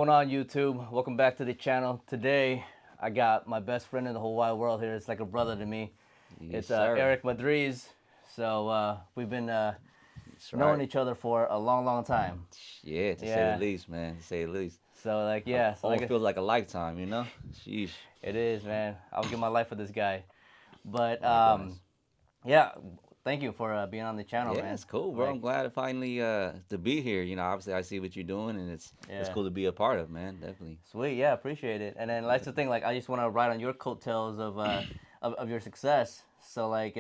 going on, YouTube? Welcome back to the channel. Today, I got my best friend in the whole wide world here. It's like a brother to me. Yes, It's sir. Eric Madriz. So we've been That's knowing right. each other for a long, long time. Yeah, to say the Yeah. least, man. To say the least. So yeah. So Almost feels like a lifetime, you know? Sheesh. it is, man. I would give my life for this guy. But Likewise. yeah. Thank you for being on the channel, Yeah, man. it's cool, bro. Like, I'm glad to finally to be here. Obviously I see what you're doing and it's yeah. cool to be a part of, man. Definitely. Sweet, yeah, appreciate it. And then like the thing, like I just want to ride on your coattails of of your success. So if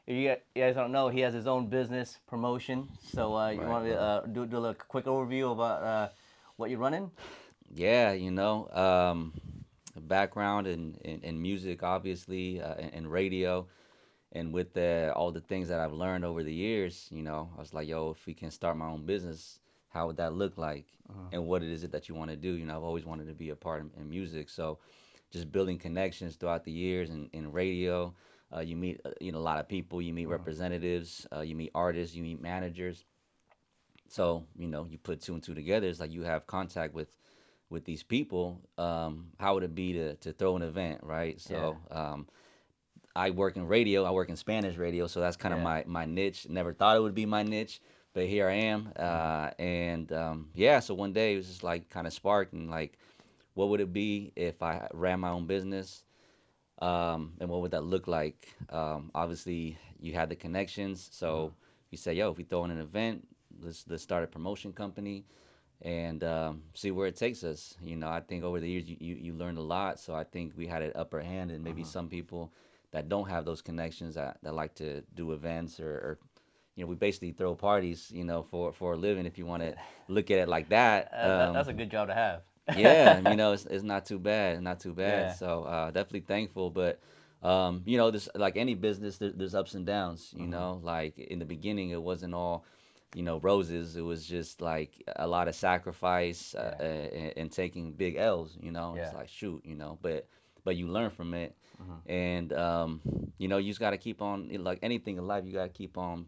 you guys don't know, he has his own business promotion. So you Right, want to right. do a little quick overview about what you're running? Yeah, background in music, obviously, and radio. And with all the things that I've learned over the years, I was like, yo, if we can start my own business, how would that look like? And what is it that you want to do? I've always wanted to be a part in music. So just building connections throughout the years in radio. You meet, a lot of people. You meet representatives. You meet artists. You meet managers. So you put two and two together. It's like you have contact with these people. How would it be to throw an event, right? Yeah, So I work in radio. I work in Spanish radio, so that's kind of yeah, my niche. Never thought it would be my niche, but here I am. And yeah, so one day it was just like kind of sparked and like, what would it be if I ran my own business? And what would that look like? Obviously, you had the connections, so you say, yo, if we throw in an event, let's start a promotion company and see where it takes us. I think over the years you learned a lot, so I think we had an upper hand, and maybe some people that don't have those connections that like to do events or we basically throw parties, for a living if you want to yeah. look at it like that. That's a good job to have. Yeah, it's not too bad, not too bad. Yeah. So definitely thankful, but there's like any business, there's ups and downs. Like in the beginning, it wasn't all, roses. It was just like a lot of sacrifice Yeah. and taking big L's. It's Yeah. like shoot, but you learn from it, Hmm. and you just got to keep on like anything in life. You got to keep on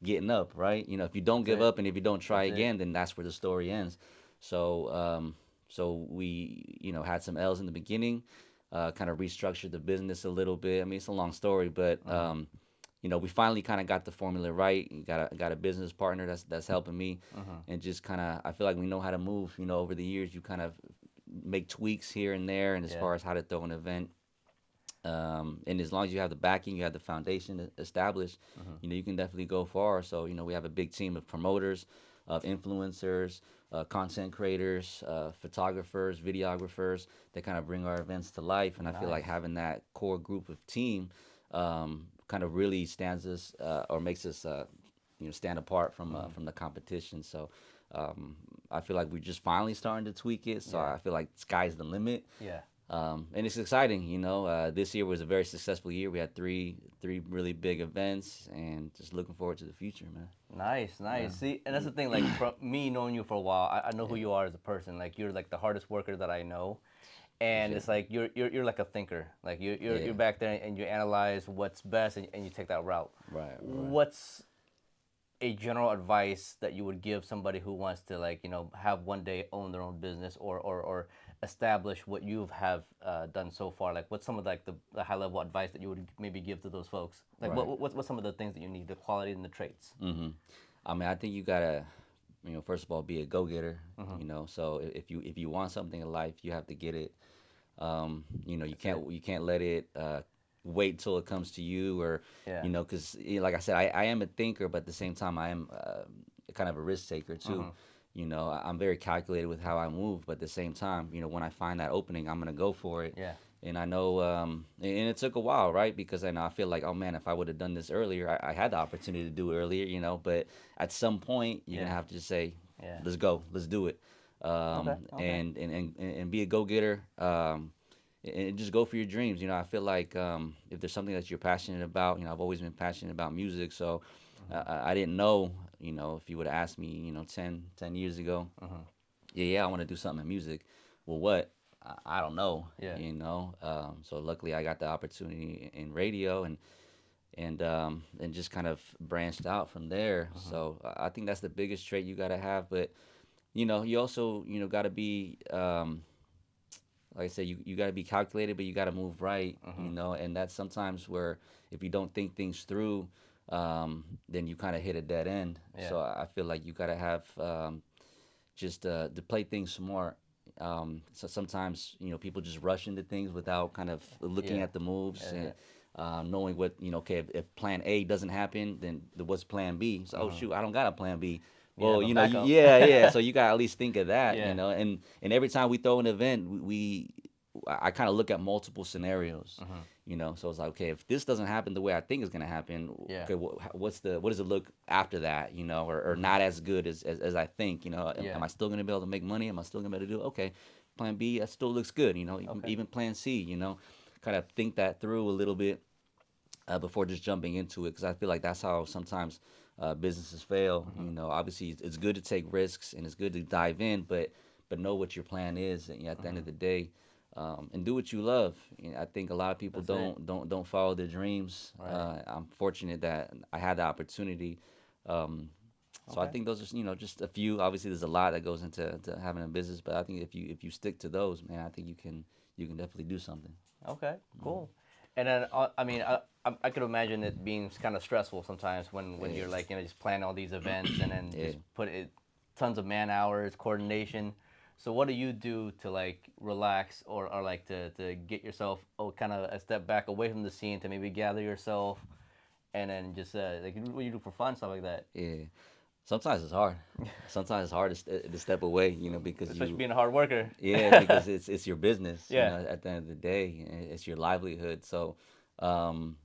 getting up, right? If you don't That's give it. up and if you don't try That's it. again, then that's where the story ends. So so we, had some L's in the beginning, kind of restructured the business a little bit. I mean, it's a long story, but Hmm. we finally kind of got the formula right. Got a business partner that's helping me, Hmm. and just kind of I feel like we know how to move. Over the years, you kind of make tweaks here and there, and as Yeah. far as how to throw an event. And as long as you have the backing, you have the foundation established, Hmm. you can definitely go far. So, we have a big team of promoters, of influencers, content creators, photographers, videographers that kind of bring our events to life. And I feel like Nice. having that core group of team kind of really stands us or makes us, stand apart Hmm. from the competition. So, I feel like we're just finally starting to tweak it. So Yeah. I feel like sky's the limit, Yeah. and it's exciting. This year was a very successful year. We had three really big events, and just looking forward to the future, man. Nice, Yeah, nice. See, and that's the thing. Like from me knowing you for a while, I know who yeah, you are as a person. Like you're like the hardest worker that I know, and appreciate it's it. like you're like a thinker. Like you're Yeah, back there and you analyze what's best and you take that route. right, right. What's a general advice that you would give somebody who wants to like have one day own their own business or establish what you have done so far? Like what's some of like the high level advice that you would maybe give to those folks? Like Right. what's some of the things that you need, the quality and the traits? Mm-hmm. I mean, I think you gotta, first of all, be a go-getter. Hmm. So if you want something in life, you have to get it. You That's it. can't let it wait till it comes to you, or Yeah. because like I said, I am a thinker, but at the same time, I am kind of a risk taker too. Hmm. I'm very calculated with how I move, but at the same time, when I find that opening, I'm gonna go for it. Yeah. And I know, and it took a while, right? Because I know I feel like, oh man, if I would have done this earlier, I had the opportunity to do it earlier, But at some point, you're gonna Yeah. have to just say, Yeah. let's go, let's do it, Okay. Okay. and be a go getter. And just go for your dreams. I feel like if there's something that you're passionate about, I've always been passionate about music, so Hmm. I didn't know, if you would have asked me, 10 years ago, Hmm. yeah, I want to do something in music. Well, what? I don't know, Yeah. So luckily I got the opportunity in radio and just kind of branched out from there. Hmm. So I think that's the biggest trait you got to have. But you also got to be like I said, you got to be calculated, but you got to move right, Mm-hmm. and that's sometimes where if you don't think things through, then you kind of hit a dead end. Yeah. So I feel like you got to have just to play things smart. So sometimes people just rush into things without kind of looking Yeah. at the moves Yeah. and knowing what okay if Plan A doesn't happen, then what's Plan B? So oh Mm-hmm. shoot, I don't got a Plan B. You Well, have a backup. yeah. So you got to at least think of that, Yeah. and every time we throw an event, I kind of look at multiple scenarios. Mm-hmm. So it's like, okay, if this doesn't happen the way I think it's gonna happen, Yeah. okay, what does it look after that, or Mm-hmm. not as good as I think, Yeah. am I still gonna be able to make money? Am I still gonna be able to do it? Okay, Plan B that still looks good, Okay. even Plan C, kind of think that through a little bit before just jumping into it because I feel like that's how sometimes businesses fail. Mm-hmm. Obviously it's good to take risks and it's good to dive in, but know what your plan is at the end Mm-hmm. of the day, and do what you love. I think a lot of people That's it. don't follow their dreams. Right. I'm fortunate that I had the opportunity. Um, so I Okay. think those are just a few. Obviously, there's a lot that goes into having a business, but I think if you stick to those, man, I think you can definitely do something. Okay. Cool. And then I mean I could imagine it being kind of stressful sometimes when Yeah, you're like just planning all these events and then yeah. just put it tons of man hours, coordination. So what do you do to like relax or like to get yourself kind of a step back away from the scene to maybe gather yourself and then just like what you do for fun stuff like that, Yeah. Sometimes it's hard. Sometimes it's hard to step away, because especially being a hard worker. yeah, because it's your business, Yeah. at the end of the day, it's your livelihood. So, um,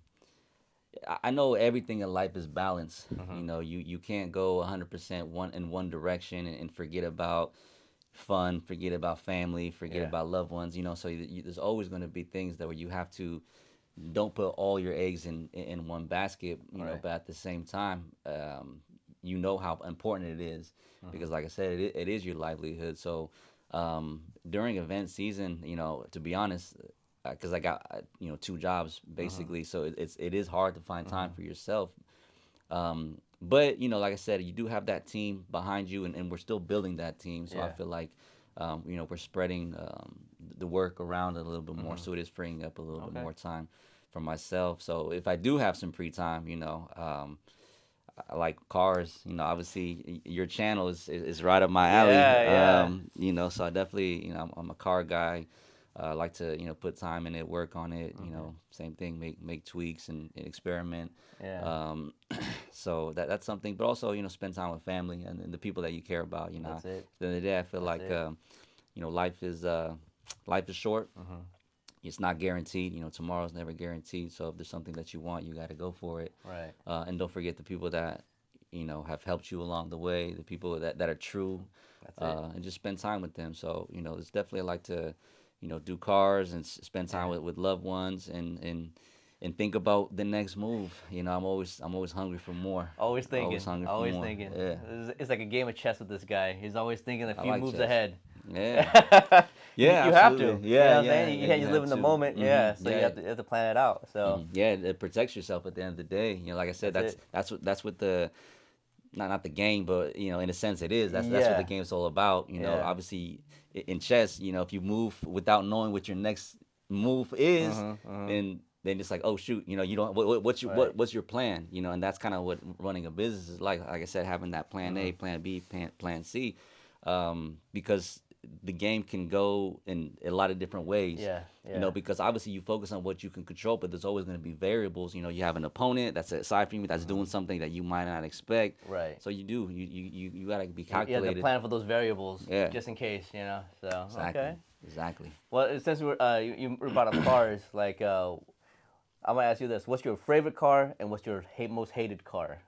I know everything in life is balance. Mm-hmm. You can't go 100% one direction and forget about fun, forget about family, forget Yeah. about loved ones. So there's always going to be things that where you have to don't put all your eggs in one basket, Right. but at the same time, you know how important it is Mm-hmm. because, like I said, it is your livelihood. So during event season, to be honest, because I got two jobs Mm-hmm. basically, so it is hard to find time Mm-hmm. for yourself. But like I said, you do have that team behind you, and we're still building that team. So I Yeah. feel like we're spreading the work around a little bit more, Mm-hmm. so it is freeing up a little bit Okay. more time for myself. So if I do have some free time, I like cars. Obviously your channel is right up my alley. Yeah. Yeah. So I definitely, I'm a car guy. I like to, put time in it, work on it. Mm-hmm. Same thing, make tweaks and experiment. Yeah. Um, so that's something, but also, spend time with family and the people that you care about. That's At it. the end of the day, I feel That's like, it. life is short. Mm-hmm. It's not guaranteed. Tomorrow's never guaranteed. So if there's something that you want, you got to go for it. Right. And don't forget the people that have helped you along the way, the people that are true, That's it. and just spend time with them. So it's definitely like to do cars and spend time Yeah. with loved ones and think about the next move. I'm always hungry for more. Always Always thinking. hungry for Always more. thinking. Yeah, It's like a game of chess with this guy. He's always thinking a I few like moves chess. ahead. Yeah, you, yeah, you have to. absolutely. You Yeah, know what I'm yeah, saying? You yeah. can't You just live have in the to. moment. Yeah. So Yeah. you have to plan it out. So Yeah, it protects yourself at the end of the day. Like I said, that's it. that's what the not the game, but in a sense it is. That's what the Yeah. game's all about. Yeah. Obviously in chess, if you move without knowing what your next move is, Mm-hmm. Mm-hmm. then it's like, oh shoot, you don't what's your Right. what's your plan, and that's kind of what running a business is like. Like I said, having that plan Mm-hmm. A, plan B, plan C, because the game can go in a lot of different ways. Yeah. Yeah. Because obviously you focus on what you can control, but there's always going to be variables. You have an opponent that's aside from you that's Mm-hmm. doing something that you might not expect. Right. So you got to be You have to calculated. plan for those variables Yeah, just in case. So exactly, okay. exactly. Well, since you brought up cars, like I'm gonna ask you this: what's your favorite car, and what's your most hated car?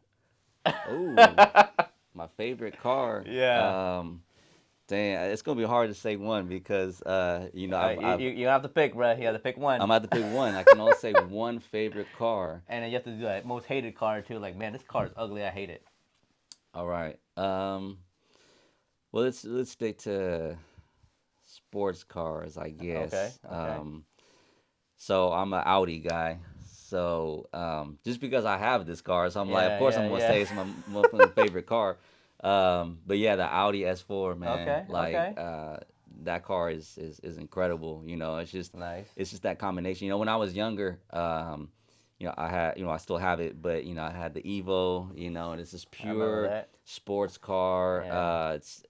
Oh, my favorite car. Yeah. Damn, it's gonna be hard to say one because You have to pick, bro. You have to pick one, I'm about to pick one. I can only say one favorite car. and then you have to do that most hated car too. Like, man, this car is ugly. I hate it. All right. Well, let's stick to sports cars, I Okay. guess. Okay. So I'm an Audi guy. So just because I have this car, so I'm like, of Yeah. course I'm Yeah. gonna Yeah. say it's my favorite car. But yeah, the Audi S4, man, Okay, like okay. that car is incredible. You know, Nice. it's just that combination. You know, when I was younger, I had, I still have it, but I had the Evo. And it's this I remember pure that. sports car. Yeah. It's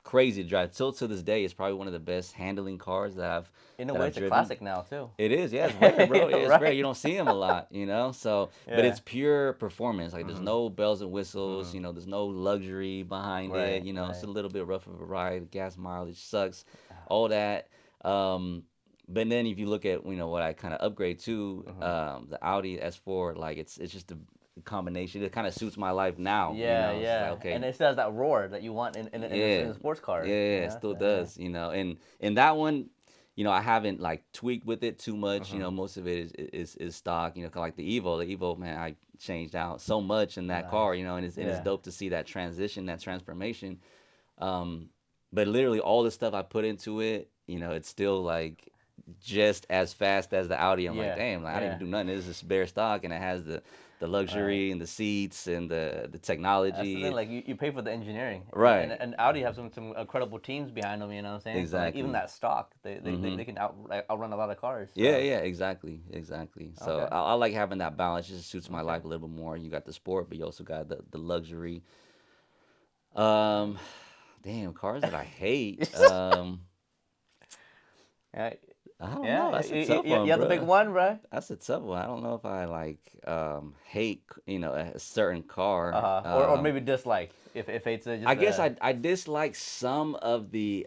crazy to drive. Till to this day, it's probably one of the best handling cars In a that way, I've it's a driven. classic now too. It is, yeah, it's rare, bro. Yeah, it's rare. You Right? don't see them a lot. So, but Yeah. it's pure performance. Like, there's Mm-hmm. no bells and whistles. Mm-hmm. There's no luxury behind it. Right. It's a Right. little bit rough of a ride. Gas mileage sucks, all that. Um, but then if you look at what I kind of upgrade to, Mm-hmm. the Audi S4, like it's just a combination. It kind of suits my life now. Yeah. It's just like, Yeah. okay, And it still has that roar that you want in yeah, a sports car. yeah, it Yeah. still So, yeah. does. And that one, I haven't like tweaked with it too much. Mm-hmm. Most of it is stock. Kinda like the Evo. The Evo, man, I changed out so much in that Nice. car. And it's Yeah. dope to see that transition, that transformation. Um, but literally all the stuff I put into it, it's still like just as fast as the Audi. I'm like, Yeah. damn, like I didn't Yeah. even do nothing. This is bare stock, and it has the Right. luxury and the seats and the That's the thing. technology. Like you pay for the engineering, Right. and Audi have some incredible teams behind them. You know what I'm saying? So like even Exactly. that stock, they Hmm. can outrun a lot of cars. Yeah, So yeah, exactly, exactly. So okay. I like having that balance. It just suits my Okay. life a little bit more. You got the sport, but you also got the luxury. Um, Damn, cars that I hate. Yeah. I don't know. Yeah. That's a tough You one, have the big bro. one, right? That's a tough one. I don't know if I like hate a certain car. Or maybe dislike if it's I just guess a I dislike some of the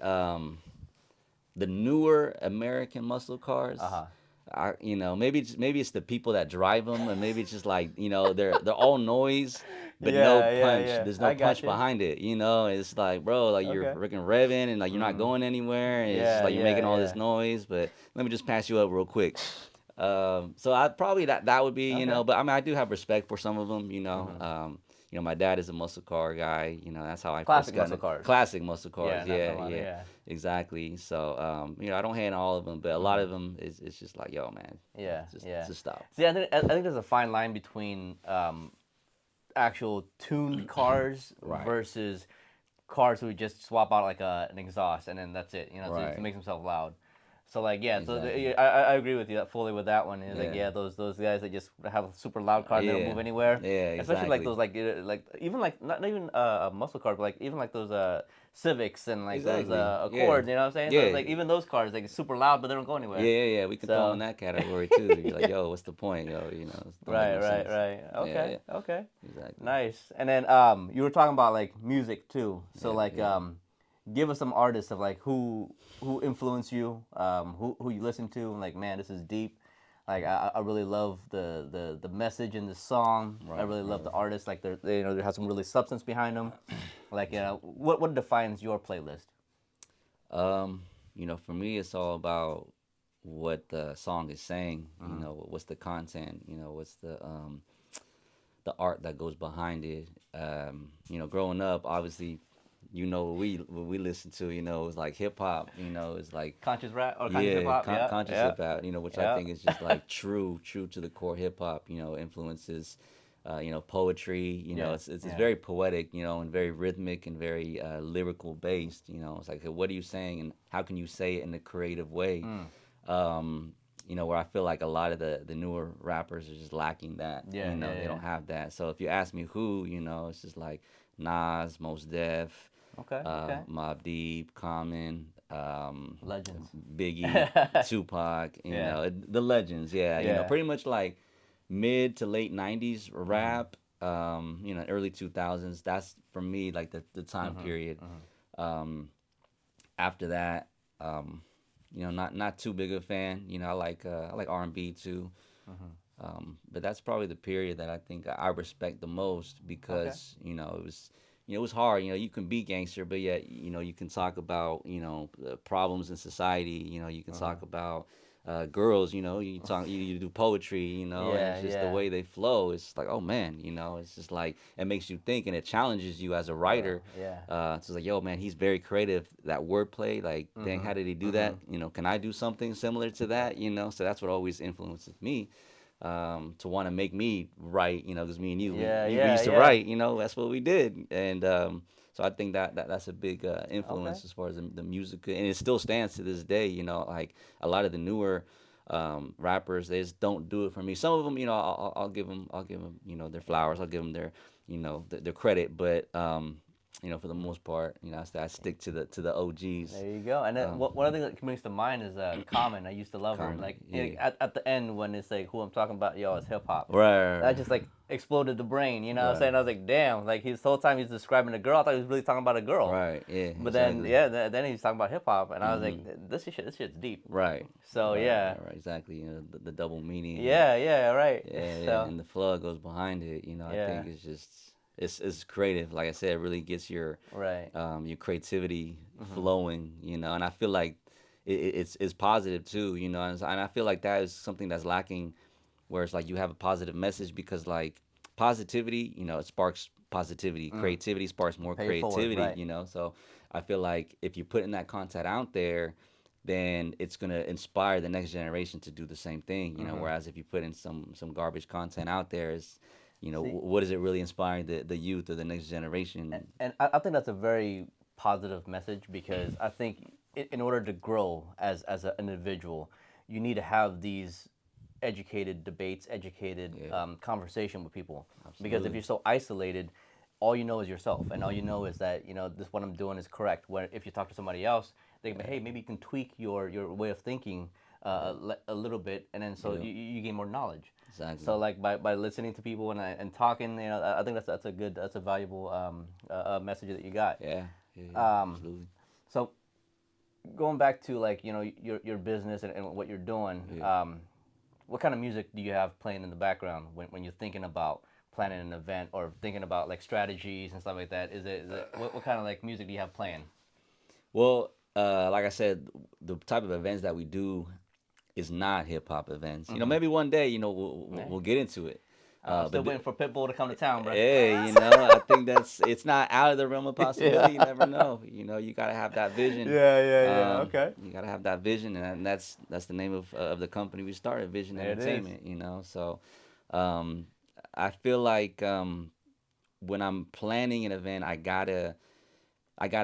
newer American muscle cars. uh-huh. Maybe it's the people that drive them, and maybe it's just like they're all noise, but no Yeah, yeah, punch. yeah. There's no I got punch you. behind it. It's like, bro, like you're Okay. freaking revving and like you're not Mm. going anywhere. And it's just Yeah, like you're yeah, making all this yeah. noise, but let me just pass you up real quick. So I probably that would be, Okay. but I mean I do have respect for some of them. Mm-hmm. My dad is a muscle car guy. That's how I first Classic got muscle into cars. classic muscle cars. Yeah, not Yeah, a lot of yeah, yeah. exactly. So I don't hate on all of them, but a lot Mm-hmm. of them is it's just like, yo, man, Yeah, yeah. just stop. See, I think there's a fine line between actual tuned cars Right, versus cars who just swap out like an exhaust and then that's it, to right, make themselves loud. So like yeah, so exactly. I agree with you fully with that one. Is like Yeah, yeah, those guys that just have a super loud car and they don't yeah, move anywhere. yeah, Especially like exactly, those like even like not even muscle cars, but like even like those Civics and like those exactly. Yeah, Accords. You know what I'm saying? So it's yeah. like even those cars like super loud, but they don't go Yeah, anywhere. yeah, yeah. We can throw them in So that category too. You're like, yeah. yo, what's the point? It don't make Right, no right, sense. right. Yeah, Okay, yeah, okay. exactly. Nice. And then you were talking about like music too. So Yeah, like yeah. give us some artists of like who influence you, who you listen to, and like man, this is deep. Like I really love the message in the song. I Right, really love right. the artist. Like they have some really substance behind them. Like what defines your playlist? Um, for me, it's all about what the song is saying. Mm-hmm. What's the content? What's the art that goes behind it. Growing up, obviously, what we listen to. It was like hip hop. It's like Conscious rap or conscious hip yeah, hop? Yeah, conscious yeah, hip hop. Which I yeah. think is just like true to the core hip hop. Influences. Poetry. Yeah, It's yeah. very poetic. And very rhythmic and very lyrical based. It's like, what are you saying and how can you say it in a creative way? Mm. um, where I feel like a lot of the newer rappers are just lacking that. Yeah, yeah, They yeah. don't have that. So if you ask me who, it's just like Nas, Mos Def, Okay, okay. Mobb Deep, Common, Legends. Biggie, Tupac. Yeah, The legends. Yeah, yeah. pretty much like mid to late '90s Mhm. rap. Early 2000s. That's for me like the time Mhm. period. Mhm. Um, After that, um, not too big of a fan. I like R&B too. Mhm. But that's probably the period that I think I respect the most Okay. because it was hard. You can be gangster, but yet you can talk about the problems in society. You can Mhm. talk about girls. You do poetry. And Yeah, it's just the yeah. way they flow. It's like, oh man. It's just like it makes you think and it challenges you as a Bro, writer. yeah. So it's like, yo, man, he's very creative. That wordplay, like, dang, how Mhm. did he do that? Mhm. Can I do something similar to Right. that? So that's what always influences me to want to make me write, because me and you, Yeah, we yeah, used to yeah. write, that's what we did. And so So I think that's a big Okay. influence as far as the music, and it still stands to this day. Like a lot of the newer rappers, they just don't do it for me. Some of them, I'll give them, their flowers. I'll give them their, their credit. But for the most part, I stick to the OGs. There you go. And then Um, one other thing that brings to mind is Common. I used to love her. Comment, Like yeah, at the end when it's like who I'm talking about, yo, it's hip hop. That right, just like exploded the brain. You know what I'm right, saying? I was like, damn. Like his whole time he's describing a girl. I thought he was really talking about a girl. right, yeah, But then exactly. yeah, then he's talking about hip hop, and I was like, Hmm. this shit's deep. Right, So yeah, exactly. The double meaning, and yeah, right. yeah, So and the flow goes behind it. I yeah, think it's just it's creative. Like I said, it really gets right. your creativity Hmm. flowing. And I feel like it's positive too. And I feel like that is something that's lacking, where it's like you have a positive message, because like positivity, it sparks positivity. Mm. Creativity sparks more Pay it forward, creativity. right? So I feel like if you're putting that content out there, then it's gonna inspire the next generation to do the same thing. Hmm. Whereas if you put in some garbage content out there, is See, what is it really inspiring the youth or the next generation? and I think that's a very positive message because I think in order to grow as an individual, you need to have these educated debates, educated Yeah, conversation with people. Because if absolutely. you're so isolated, all you know is yourself, and all you know is that this what I'm doing is correct. Where if you talk to somebody else, they can be, hey, maybe you can tweak your way of thinking a little bit, and then so Yeah, you gain more knowledge. exactly. So like by listening to people and talking, I think that's a valuable message that you got. Yeah, yeah, Um, absolutely. so going back to like your business and what you're doing, Yeah. what kind of music do you have playing in the background when you're thinking about planning an event or thinking about like strategies and stuff like that? Is it what kind of like music do you have playing? Well, like I said, the type of events that we do is not hip hop events. Mm-hmm. Maybe one day, we'll Yeah. get into it. I'm still But waiting for Pitbull to come to town, bro. hey, I think it's not out of the realm of possibility. You Yeah. never know. You gotta have that vision. Yeah. Okay. You gotta have that vision, and that's the name of the company we started, Vision There it is. Entertainment. So um, I feel like when I'm planning an event, I gotta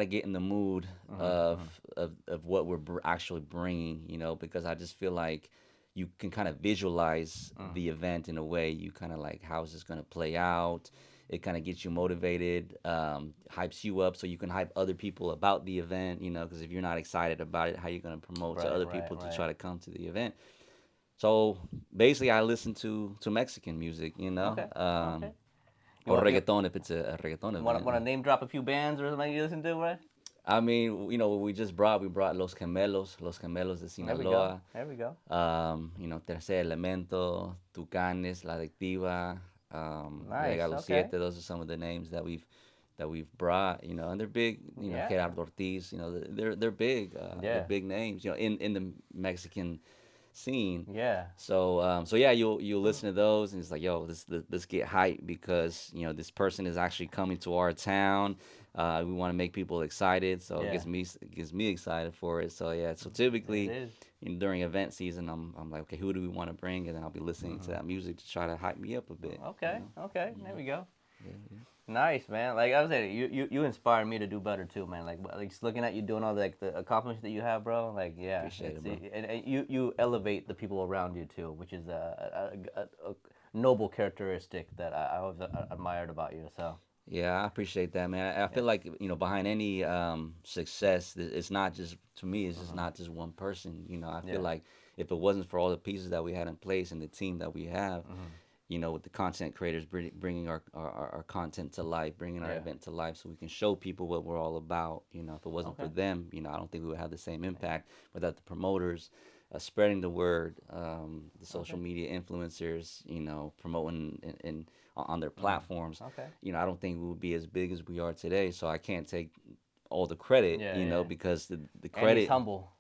get in the mood Mm-hmm, of mm-hmm. what we're actually bringing, because I just feel like you can kind of visualize Mm. the event in a way. You kind of like, how is this going to play out? It kind of gets you motivated, hypes you up, so you can hype other people about the event. Because if you're not excited about it, how you going to promote to Right, other right, people to right. try to come to the event? So basically, I listen to Mexican music, Okay, okay. or reggaeton if it's a reggaeton event. Want to name drop a few bands or something you listen to, right? I mean, we brought Los Gemelos de There we go. Sinaloa, There we go. Tercer Elemento, Tucanes, La Adictiva, Nice. Regalo Okay. Siete. Those are some of the names that we've brought, and they're big. Yeah. Gerardo Ortiz, they're big. They're Yeah. big names, in the Mexican scene. Yeah. So yeah, you'll listen to those, and it's like, yo, let's get hyped, because this person is actually coming to our town. We want to make people excited, so Yeah. it gets me excited for it. So yeah, so There it typically, is. during event season, I'm like, okay, who do we want to bring, and then I'll be listening to Mm-hmm. that music to try to hype me up a bit. Okay. Okay. There Mhm. we go. Yeah, yeah. Nice, man. Like I was saying, you inspire me to do better too, man. Like just looking at you doing all the accomplishments that you have, bro. Like yeah, Appreciate it, bro. and you elevate the people around you too, which is a noble characteristic that I always admired about you. So Yeah, I appreciate that, man. I yeah. feel like, behind any success, it's not just, to me, it's just Hmm. not just one person. I feel Yeah. like if it wasn't for all the pieces that we had in place and the team that we have, Hmm. with the content creators bringing our content to life, bringing our Yeah. event to life, so we can show people what we're all about. If it wasn't for Okay. them, I don't think we would have the same impact without the promoters. Spreading the word, the social Okay. media influencers, promoting on their Hmm. platforms. Okay. I don't think we would be as big as we are today. So I can't take all the credit, Yeah. Yeah. because the And he's credit, humble.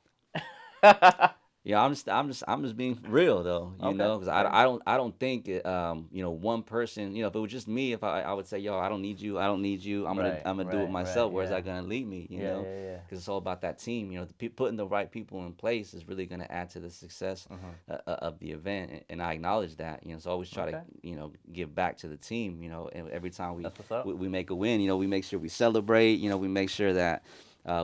Yeah, I'm just being real though, Okay. because All right. I don't think one person, if it was just me, if I would say, yo, I don't need you, I don't need you, Right. I'm gonna do it Right. Right. myself. Where's Yeah. that gonna lead me, Yeah. Yeah. Yeah. Because it's all about that team, putting the right people in place is really gonna add to the success Mhm. of the event, and I acknowledge that, so I always try to Okay. give back to the team, and every time That's what's up. we make a win, we make sure we celebrate, we make sure that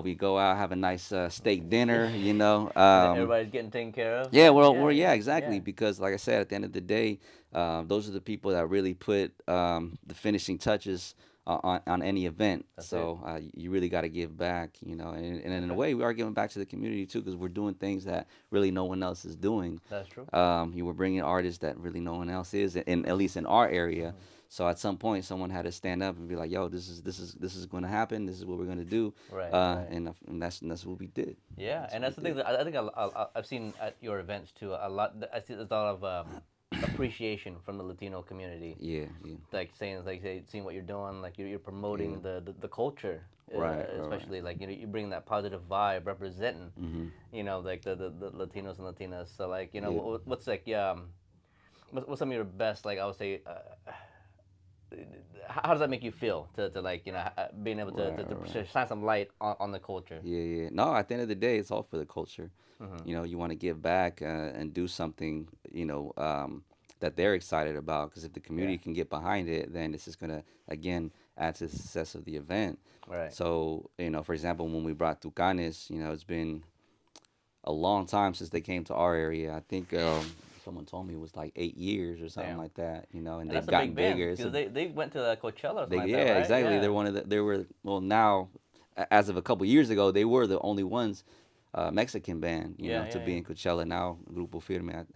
we go out, have a nice steak dinner, And then everybody's getting taken care of. yeah, Yeah. well, Yeah. yeah, Yeah. exactly. Yeah. Because, like I said, at the end of the day, those are the people that really put the finishing touches on any event. That's it. So you really got to give back, and in a Okay. way, we are giving back to the community too, because we're doing things that really no one else is doing. That's true. You were bringing artists that really no one else is, in at least in our area. Mhm. So at some point, someone had to stand up and be like, "Yo, this is going to happen. This is what we're going to do," Right. Right. and that's what we did. Yeah, That's and what we that's the thing did. that I think I've seen at your events too. A lot. I see there's a lot of appreciation from the Latino community, Yeah, yeah. like saying like say, seeing what you're doing, like you're Yeah. promoting the culture, Right, right, right. especially like you bring that positive vibe, representing, Mm-hmm. like the Latinos and Latinas. So like Yeah. what's like what's some of your best like I would say. How does that make you feel to like being able Right, to right. shine some light on the culture? Yeah, yeah. No, at the end of the day, it's all for the culture. Hmm. You want to give back and do something, that they're excited about. Because if the Yeah. community can get behind it, then this is gonna again add to the success of the event. Right. So, for example, when we brought Tucanes, it's been a long time since they came to our area. I think someone told me it was like 8 years or something Damn. like that. And And they've that's a gotten big band bigger. It's because a they went to Coachella or something They like that, yeah, right? exactly. Yeah. They were well now, as of a couple years ago, they were the only ones, Mexican band, Yeah, to yeah, be yeah. in Coachella. Now Grupo Firme,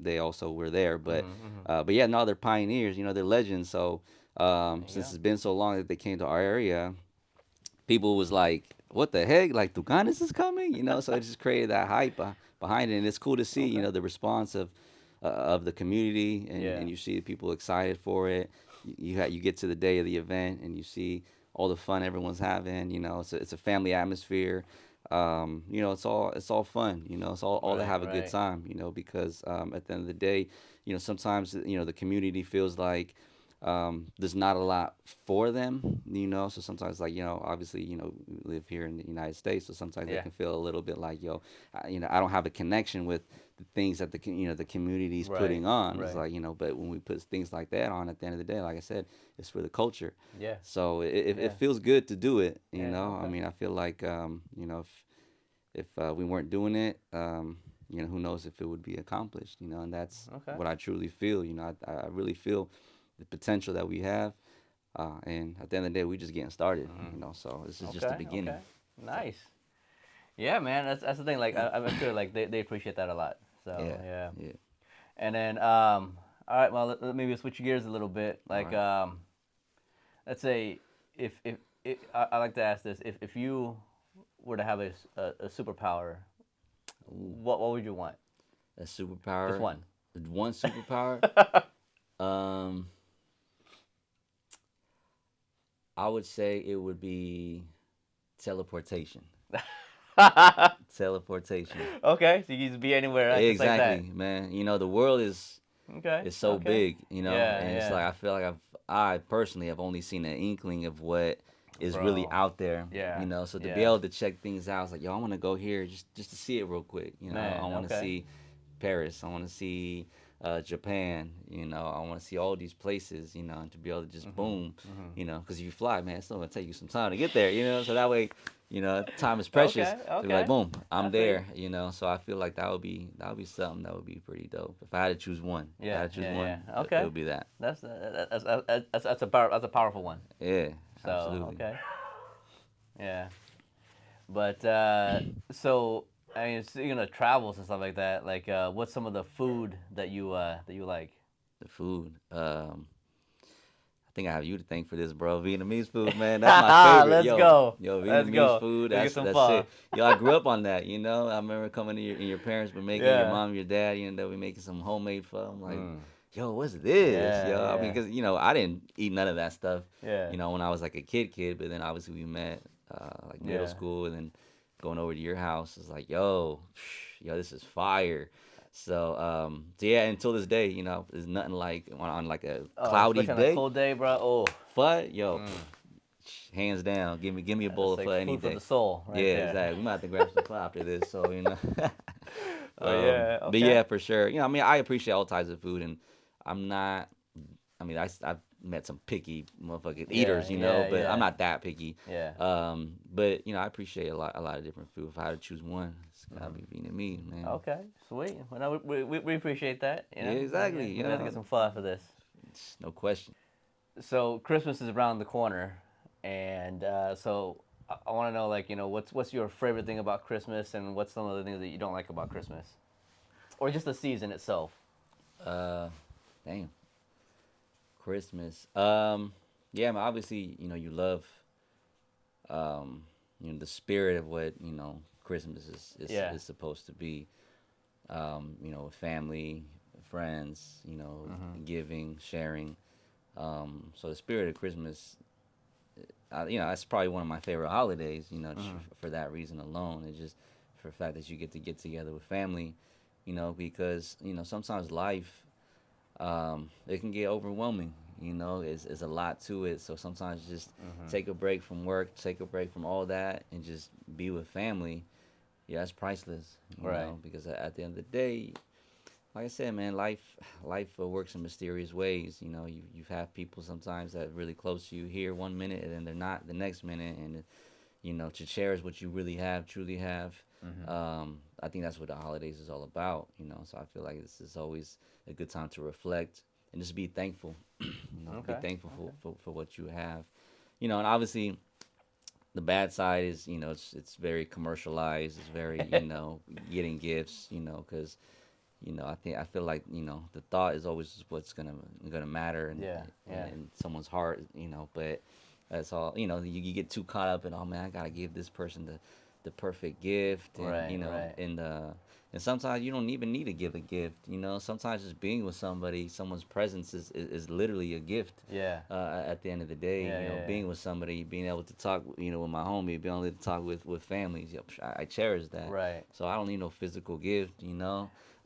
they also were there, Mhm, mhm. but yeah, no, they're pioneers. They're legends. So There you since go. it's been so long that they came to our area, people was like, "What the heck? Like Tucanes is coming?" So it just created that hype behind it, and it's cool to see, Okay. the response of the community, Yeah. and you see people excited for it. You get to the day of the event, and you see all the fun everyone's having. It's a family atmosphere. It's all fun. It's all to Right. have a good Right. time. Because at the end of the day, sometimes the community feels like there's not a lot for them, so sometimes, like, obviously, we live here in the United States, so sometimes they Yeah. can feel a little bit like, yo, I don't have a connection with the things that the community's Right. putting on. It's Right. like, but when we put things like that on, at the end of the day, like I said, it's for the culture. Yeah. So it Yeah. feels good to do it. Yeah. I Okay. mean, I feel like, if we weren't doing it, who knows if it would be accomplished, and that's Okay. what I truly feel. I really feel the potential that we have, and at the end of the day, we're just getting started, Hmm. so this is just the Okay. beginning. Okay. So Nice. Yeah, man. That's the thing. Like I'm sure like they appreciate that a lot. So yeah, yeah. yeah, And then all right. Well, maybe switch gears a little bit. all Like right. let's say if I like to ask this if you were to have a superpower, Ooh, what would you want? a Just superpower, one. one superpower. Um, I would say it would be teleportation. Teleportation. Okay, so you can just be anywhere, right? Just like that. Exactly, man. The world Okay, is so okay. big, Yeah, and it's yeah. like I feel like I personally have only seen an inkling of what is really Bro. out there, Yeah, So to be yeah. able to check things out, it's like, yo, I want to go here just to see it real quick, I Man, want to okay. see Paris, I want to see Japan, I want to see all these places, and to be able to just Mhm. boom, Mhm. because if you fly, man, it's still gonna take you some time to get there, so that way, time is precious. Okay, To be like, okay. boom, I I'm feel you. there, So I feel like that would be something that would be pretty dope. If I had to choose one, if I Yeah, had to choose yeah, one, yeah. it Okay. would be that. That's a powerful one. Yeah, So absolutely. okay. Yeah. But so I mean, speaking of travels and stuff like that, like what's some of the food that you like? The food. I think I have you to thank for this, bro. Vietnamese food, man. That's my favorite. Let's go. Yo, Let's Vietnamese go. food. Let's get some That's pho. it. Yo, I grew up on that. I remember coming to your parents were making, your Yeah. mom, your dad. They were making some homemade pho. I'm like, Mm. yo, what's this? Yeah, Yo, I mean, yeah, because I didn't eat none of that stuff. yeah, When I was like a kid, but then obviously we met like middle yeah. school, and then going over to your house. It's like, yo, yo, this is fire. So yeah, until this day, there's nothing like on like a Oh, cloudy especially on a day. cold day, bro. Oh, Pho, yo, hands down, give me a bowl that's of pho like any food for day. the soul, right Yeah, there. exactly. We might have to grab some pho after this. So. Oh yeah. But Okay. yeah, for sure. I mean, I appreciate all types of food, and I'm not. I mean, I've met some picky motherfucking Yeah. eaters, Yeah. but I'm Yeah. not that picky. Yeah. But I appreciate a lot of different food. If I had to choose one, it's gotta be Vietnamese, man. Okay. Sweet. Well, no, we appreciate that. Yeah, Yeah. exactly. We got to get some fun after this. No question. So Christmas is around the corner, and so I want to know, like, what's your favorite thing about Christmas, and what's some of the things that you don't like about Christmas, or just the season itself. Uh, Damn, Christmas. Yeah, I mean, obviously, you love, um, the spirit of what Christmas Yeah. is supposed to be. With family, friends, giving, sharing. So the spirit of Christmas, that's probably one of my favorite holidays. Just for that reason alone. It's just for the fact that you get together with family. Because sometimes life, it can get overwhelming. It's a lot to it. So sometimes just take a break from work, take a break from all that, and just be with family. Yeah, it's priceless. Right. Because at the end of the day, like I said, man, life works in mysterious ways. You have people sometimes that are really close to you here one minute, and then they're not the next minute, and to cherish what you really have, truly have. I think that's what the holidays is all about. So I feel like this is always a good time to reflect and just be thankful. Be Okay. thankful Okay. for what you have. And obviously the bad side is it's very commercialized. It's very getting gifts. Because I feel like the thought is always what's gonna matter Yeah. Yeah. in someone's heart. But that's all. You get too caught up in, oh man, I gotta give this person the perfect gift, and Right. Right. and sometimes you don't even need to give a gift. Sometimes just being with somebody, someone's presence is literally a gift. Yeah. At the end of the day, Yeah. Yeah. Yeah. being with somebody, being able to talk, with my homie, being able to talk with families, I cherish that. Right. So I don't need no physical gift.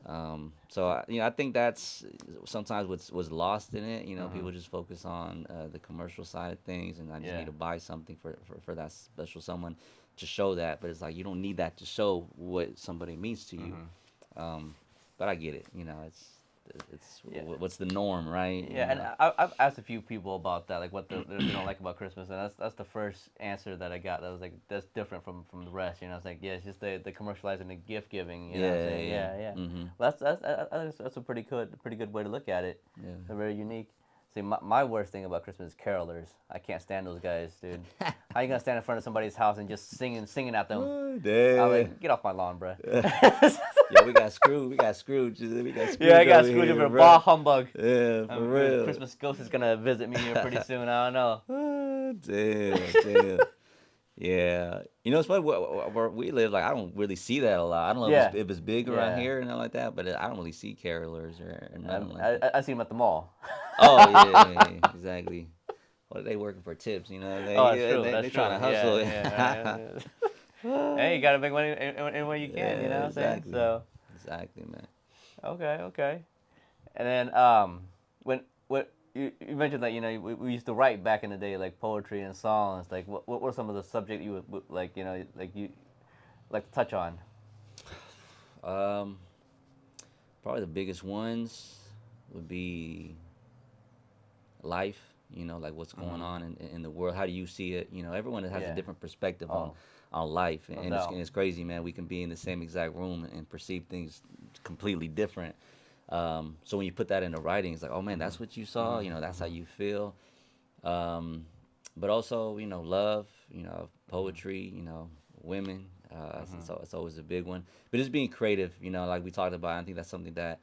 I think that's sometimes what's lost in it. People just focus on the commercial side of things, and I just Yeah. need to buy something for that special someone to show that. But it's like you don't need that to show what somebody means to you. Um, but I get it. Yeah. What's the norm, right? Yeah, and I've asked a few people about that, like what they don't like about Christmas, and that's the first answer that I got. That was like, that's different from the rest. It's like, yeah, it's just the commercializing, the gift giving. You know what I'm Yeah, saying? yeah. Yeah, yeah. Mm-hmm. Well, I think that's a pretty good way to look at it. Yeah. They're very unique. See, my worst thing about Christmas is carolers. I can't stand those guys, dude. How you gonna stand in front of somebody's house and just singing at them? Oh, I'm damn. like, get off my lawn, bro. Yeah, we got screwed. We got screwed. We got Yeah, I screwed got over screwed here, over bro. bah humbug. Yeah, for real. Christmas ghost is gonna visit me here pretty soon. I don't know. Ah, damn, damn. Yeah, it's funny where we live. Like, I don't really see that a lot. I don't know Yeah, if it's big around yeah. here and nothing like that, but I don't really see carolers or nothing like that. I see him at the mall. Oh yeah, yeah, yeah, exactly. Well, they working for tips, Oh, that's true. they That's trying true. to Yeah, hustle. yeah. Hey, you gotta make money in when you can. You know Yeah, what I'm saying? exactly, So, exactly, man. okay, okay. And then when what you mentioned that we used to write back in the day, like poetry and songs. Like what were some of the subject you would like like you like to touch on? Um, Probably the biggest ones would be life. Like what's going Mm-hmm. on in the world. How do you see it? Everyone has a Yeah. different perspective Oh, on life, no and doubt. it's crazy, man. We can be in the same exact room and perceive things completely different. So when you put that into writing, it's like, oh man, that's what you saw. That's how you feel. Um, but also, love. Poetry. Women. It's always a big one. But just being creative. Like we talked about. I think that's something that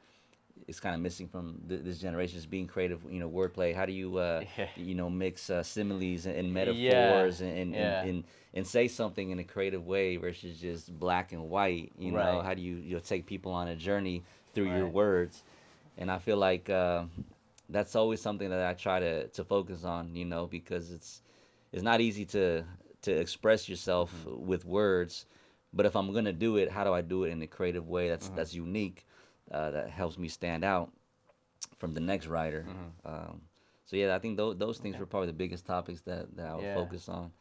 is kind of missing from this generation, is being creative. Wordplay. How do you Yeah. mix similes and Yeah. metaphors, Yeah. and say something in a creative way versus just black and white. Right. How do you take people on a journey through your Right. words? And I feel like that's always something that I try to focus on. Because it's not easy to express yourself with words, But if I'm gonna do it, how do I do it in a creative way that's unique, that helps me stand out from the next writer? Um, so yeah, I think those things Okay. were probably the biggest topics that I would Yeah. focus on.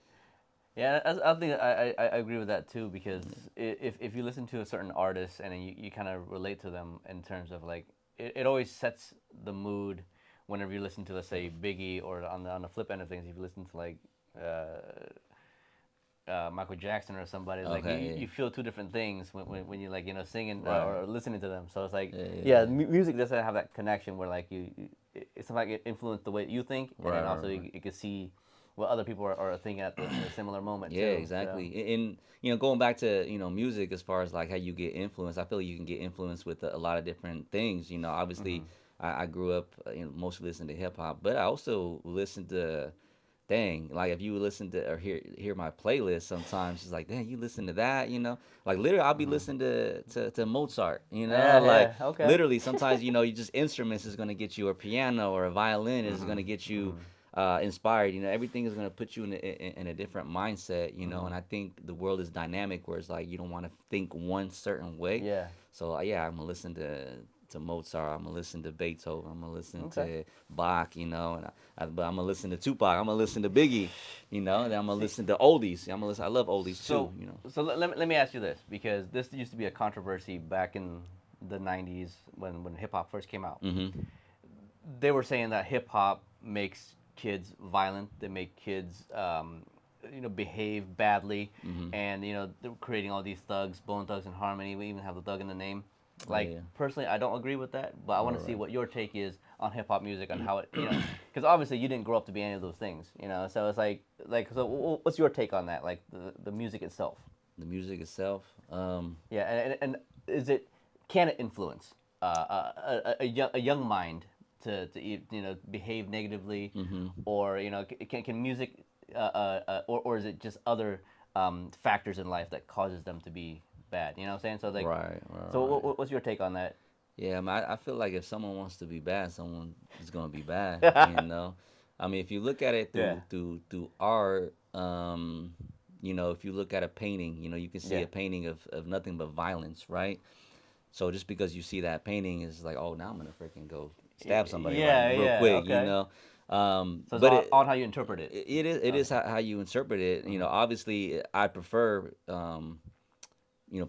Yeah, I think I agree with that too because if you listen to a certain artist and then you kind of relate to them in terms of like it always sets the mood whenever you listen to, let's say, Biggie, or on the flip end of things, if you listen to like Michael Jackson or somebody, like Okay, you feel two different things when you like singing yeah, right, or listening to them. So it's like, yeah, yeah, yeah, yeah. music doesn't have that connection where like it's something like it influenced the way you think, and Right, then right, also right. you can see what other people are thinking at the similar moment Yeah, too. So. exactly. And going back to music, as far as like how you get influenced, I feel like you can get influenced with a lot of different things. Obviously, I grew up mostly listening to hip hop, but I also listened to, dang, like if you listen to or hear my playlist, sometimes it's like, dang, you listen to that, like literally I'll be listening to Mozart, Yeah, like yeah, okay. literally sometimes you just instruments is gonna get you, or piano or a violin is gonna get you inspired. Everything is gonna put you in a different mindset, and I think the world is dynamic where it's like you don't want to think one certain way. Yeah. So yeah, I'm gonna listen to Mozart. I'm gonna listen to Beethoven. I'm gonna listen Okay. to Bach, but I'm gonna listen to Tupac. I'm gonna listen to Biggie, and then I'm gonna See, listen to oldies. I'm gonna listen. I love oldies too. so let me ask you this, because this used to be a controversy back in the '90s when hip hop first came out. Mm-hmm. They were saying that hip hop makes kids violent. They make kids, behave badly, Mm-hmm. and they're creating all these thugs, Bone Thugs and Harmony. We even have the thug in the name. Oh Like yeah. personally, I don't agree with that, but I want to see Right. what your take is on hip hop music, on how it, because obviously you didn't grow up to be any of those things. So it's so what's your take on that? Like the music itself. The music itself. Yeah, and is it, can it influence a young mind to behave negatively, Mm-hmm. or can music or is it just other factors in life that causes them to be bad? You know what I'm saying? So like, Right. Right. so Right. what's your take on that? Yeah, I feel like if someone wants to be bad, someone is gonna be bad. Yeah. I mean, if you look at it Yeah. through art, if you look at a painting, you can see Yeah. a painting of nothing but violence, right? So just because you see that painting is like, oh, now I'm gonna freaking go stab somebody right Yeah. real Yeah. quick, Okay. So it's but on how you interpret it. it is Okay. how you interpret it. Obviously, I prefer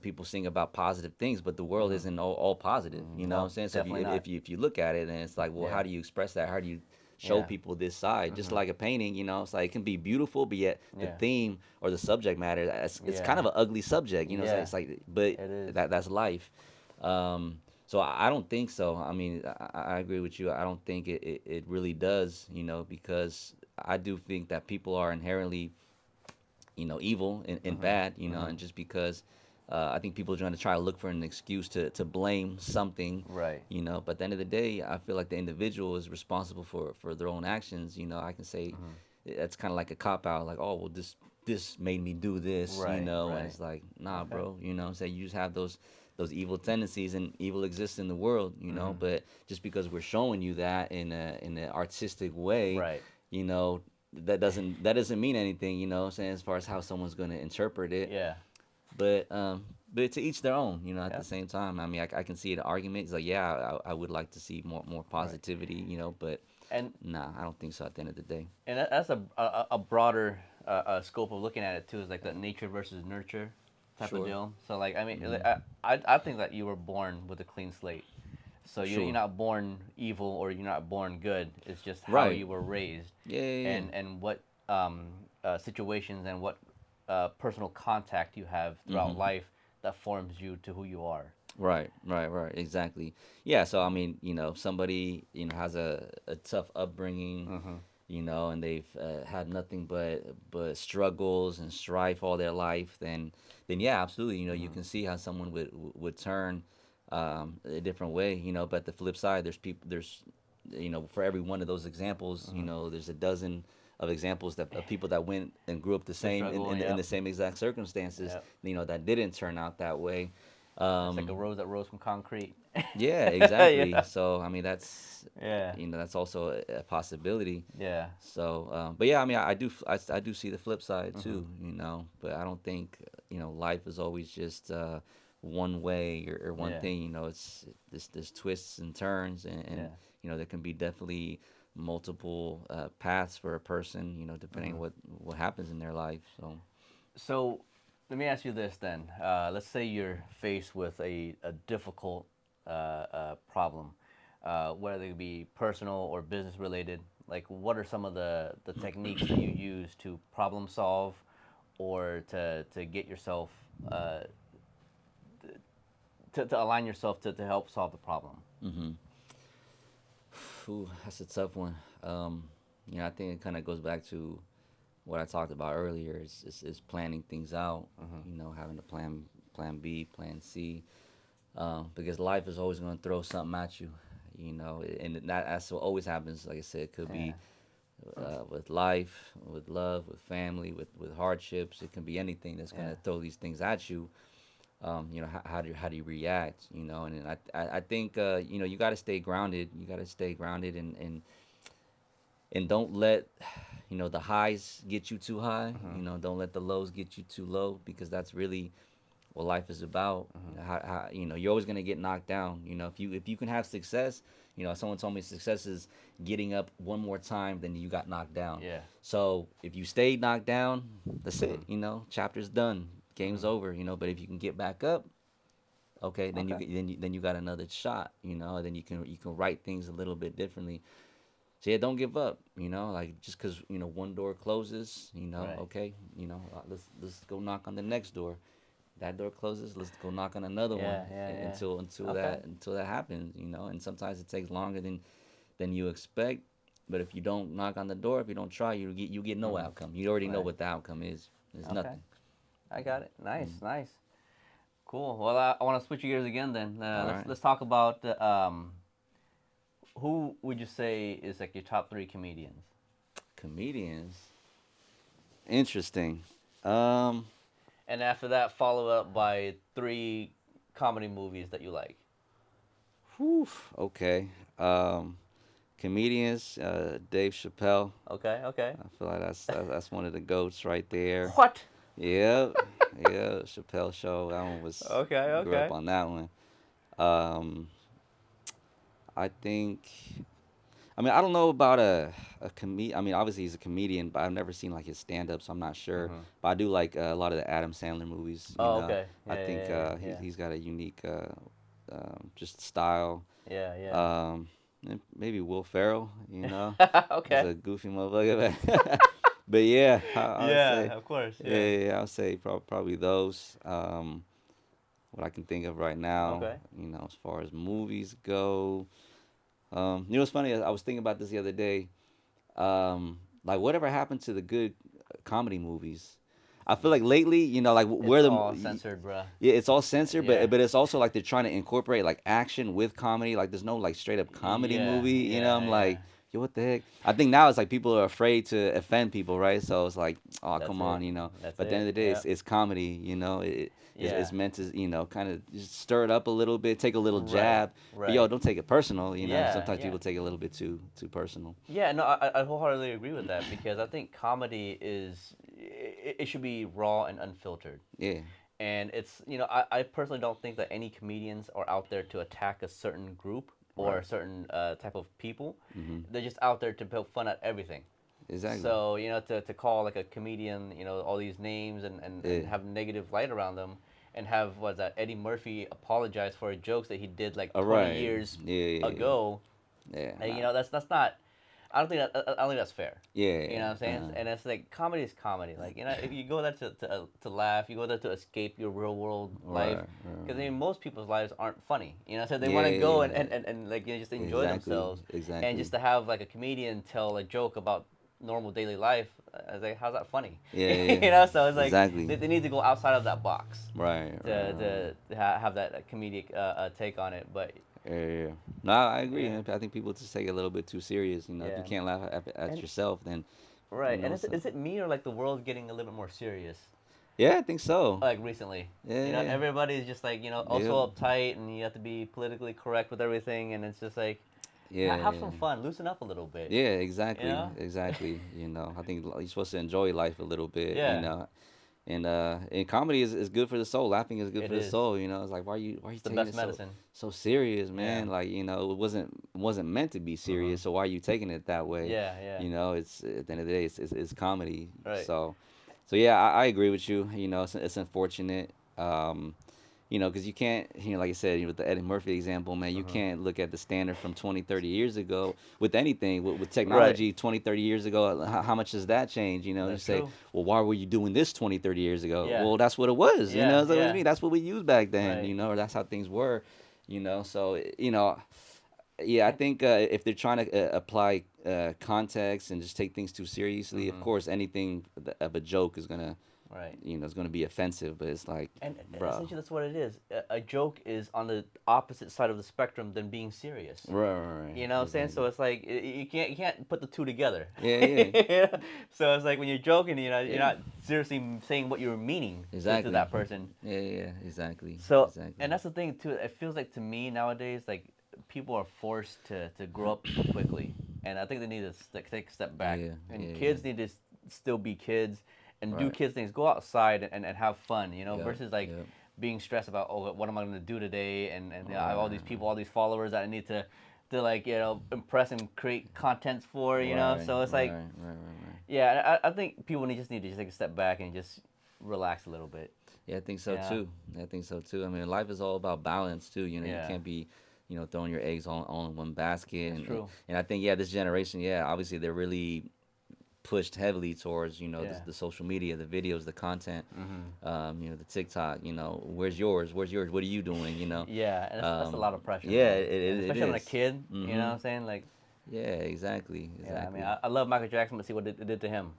people sing about positive things, but the world isn't all positive. You know what I'm No, saying? So if you definitely not. if you look at it, then it's like, well, Yeah. how do you express that? How do you show Yeah. people this side? Just like a painting, it's like it can be beautiful, but yet the Yeah. theme or the subject matter, it's kind Yeah. of an ugly subject. Yeah. It's like, but It is. that's life. So I don't think so. I mean, I agree with you. I don't think it really does. Because I do think that people are inherently evil and bad, and just because I think people are trying to look for an excuse to blame something, Right. but at the end of the day, I feel like the individual is responsible for their own actions. I can say that's kind of like a cop out, like, oh, well, this made me do this, Right. and Right. it's like, nah, Okay. bro, what I'm saying, you just have those evil tendencies, and evil exists in the world, but just because we're showing you that in an artistic way, Right. you know that doesn't mean anything, what I'm saying, as far as how someone's going to interpret it. Yeah. But to each their own, at Yeah. the same time. I mean, I can see the argument. It's like, yeah, I would like to see more Right. positivity, but And nah, I don't think so at the end of the day. that's a broader scope of looking at it too. Is like the nature versus nurture type of Sure. deal. So like, I mean, Hmm. I think that you were born with a clean slate. So you're Sure. not born evil or you're not born good. It's just how Right. you were raised, Yeah, yeah, yeah. and what situations and what personal contact you have throughout Hmm. life that forms you to who you are. Right, right, right. Exactly. Yeah. So I mean, if somebody has a tough upbringing, and they've had nothing but struggles and strife all their life, then yeah, absolutely. You can see how someone would turn a different way. But the flip side, there's for every one of those examples, there's a dozen of examples of people that went and grew up the The same struggle. in Yep. the same exact circumstances, Yep. that didn't turn out that way. It's like a um, rose that rose from concrete. yeah, exactly. Yeah. So I mean, Yeah. that's also a possibility. Yeah. So, but yeah, I mean, I do see the flip side too. But I don't think life is always just one way or one Yeah. thing. It's this twists and turns, and Yeah. there can be definitely multiple paths for a person. Depending Hmm. what happens in their life. So. So let me ask you this then. Let's say you're faced with a difficult problem, whether it be personal or business related. Like, what are some of the techniques that you use to problem solve or to get yourself, uh, to align yourself to help solve the problem? Hmm. Ooh, that's a tough one. I think it kind of goes back to what I talked about earlier. Is planning things out. Hmm. Having a plan B, plan C, because life is always going to throw something at you. And that's what always happens. Like I said, it could Yeah. be with life, with love, with family, with hardships. It can be anything that's going Yeah. to throw these things at you. How do you react? And I think you got to stay grounded. You got to stay grounded, and don't let the highs get you too high. Hmm. Don't let the lows get you too low, because that's really what life is about. Hmm. You're always gonna get knocked down. If you can have success. Someone told me success is getting up one more time than you got knocked down. Yeah. So if you stay knocked down, that's Hmm. it. Chapter's done, game's Hmm. over. But if you can get back up, okay, then you Okay. can- then you got another shot. Then you can write things a little bit differently. So yeah, don't give up. Like, just because one door closes, Right. okay, let's go knock on the next door. That door closes, let's go knock on another one Yeah. Yeah. Yeah. until Okay. that happens. And sometimes it takes longer than you expect. But if you don't knock on the door, if you don't try, you get no Hmm. outcome. You already know Right. what the outcome is. There's Okay. nothing. I got it. Nice. Mm. Nice. Cool. Well, I want to switch gears again. Then All let's right, let's talk about who would you say is like your top three comedians? comedians. Interesting. Um, And after that, follow up by three comedy movies that you like. whew, okay. Um, comedians. Dave Chappelle. Okay. Okay. I feel like that's one of the goats right there. What? Yeah, yeah, Chappelle Show. That one was Okay. grew up Okay. on that one. Um, I think. I mean, I don't know about I mean, obviously he's a comedian, but I've never seen like his stand up, so I'm not sure. Mm-hmm. But I do like a lot of the Adam Sandler movies. Oh, okay. I Yeah. think Yeah. Yeah. he's got a unique just style. Yeah. Um, and maybe Will Ferrell. Yeah. He's Okay. a goofy motherfucker. But yeah, I would Yeah. say, Of course. yeah, Yeah. yeah, yeah, I would say probably those. What I can think of right now, Okay. as far as movies go. What's funny? I was thinking about this the other day. Like, whatever happened to the good comedy movies? I feel like lately, like where It's the all censored, bruh. yeah, it's all censored, Yeah. but it's also like they're trying to incorporate like action with comedy. Like, there's no like straight up comedy Yeah. movie. I'm Yeah. like, yo, what the heck? I think now it's like people are afraid to offend people, right? So it's like, oh, That's come it. on. That's But at the end it. of the day, Yeah. it's comedy. It's Yeah. meant to, kind of just stir it up a little bit, take a little Right. jab. But yo, Right. don't take it personal. Yeah. Sometimes Yeah. people take it a little bit too personal. Yeah, no, I wholeheartedly agree with that because I think comedy it should be raw and unfiltered. Yeah. And I personally don't think that any comedians are out there to attack a certain group or Right. a certain type of people. Hmm. They're just out there to poke fun at everything. Exactly. So, to call like a comedian, all these names and Yeah. have negative light around them and have, what's that, Eddie Murphy apologize for jokes that he did like All 20 right. years Yeah. Yeah. ago. Yeah. And, Nah. that's not. I don't think that's fair. You know Yeah. what I'm saying? And it's like comedy is comedy. Like, if you go there to laugh, you go there to escape your real world life. Right. Because I Right. mean, most people's lives aren't funny. So they want to go and, Yeah. and, and, and like just enjoy Exactly. themselves, and Exactly. just to have like a comedian tell a joke about normal daily life. I was like, how's that funny? Yeah. Yeah. So it's like Exactly. they need to go outside of that box Right. Right. Right. to have that comedic take on it. But Yeah. Yeah. Yeah. No, I agree. yeah, I think people just take it a little bit too serious. If you yeah, can't laugh at and yourself, then right. And so is it me or like the world getting a little bit more serious? yeah, I think so. Like recently, Yeah. everybody's just like Yeah. also uptight, and you have to be politically correct with everything, and it's just like Yeah. have some Yeah. fun, loosen up a little bit, Yeah, you exactly, know? exactly. I think you're supposed to enjoy life a little bit, Yeah. And comedy is good for the soul. Laughing is good It for the is. soul. It's like why are you It's the taking best it so medicine. so serious, Yeah. man? Like it wasn't meant to be Mm-hmm. serious. So why are you taking it that way? Yeah, yeah. It's at the end of the day, it's comedy. Right. So yeah, I agree with you. It's unfortunate. Because you can't, like I said, with the Eddie Murphy example, man, you Mm-hmm. can't look at the standard from 20, 30 years ago with anything, with Right. technology 20, 30 years ago. How much does that change? You That's say, true. well, why were you doing this 20, 30 years ago? Yeah. Well, that's what it was, Yeah, so what I yeah. mean, that's what we used back then, Right. or that's how things were, so, yeah, I And think if they're trying to apply context and just take things too seriously, of mm-hmm. course, anything of a joke is gonna, Right. it's gonna be offensive. But it's like, And bro, essentially, that's what it is. A joke is on the opposite side of the spectrum than being serious. right, You know what I'm saying? So exactly. it's like you can't put the two together. Yeah, yeah, Yeah. So it's like when you're joking, you're yeah. not seriously saying what you're meaning to Exactly. that person. Yeah, yeah, yeah, exactly, So exactly. and that's the thing too. It feels like to me nowadays, like people are forced to grow up too quickly, and I think they need to take a step back. Yeah, And yeah, yeah. kids need to still be kids and do Right. kids things. Go outside and have fun, Yep, versus like yep. being stressed about, oh, what am I going to do today, and I have all these Right, people, all these followers that I need to like impress and create contents for. right, So it's like, right, right, right. yeah, I think people need to just take a step back and just relax a little bit. Yeah, I think so Yeah, too. I think so too. I mean, life is all about balance too. You yeah, can't be, throwing your eggs all in one basket. that's And true. and I think, yeah, this generation, yeah, obviously they're really pushed heavily towards, Yeah. the social media, the videos, the content, Mm-hmm. the TikTok. Where's yours? Where's yours? What are you doing? Yeah, and that's a Um, lot of pressure, yeah, man, and it especially on a is. kid. You know Mm-hmm. what I'm saying? Like, Yeah, exactly, yeah, I mean, exactly. I love Michael Jackson, but see what it did to him.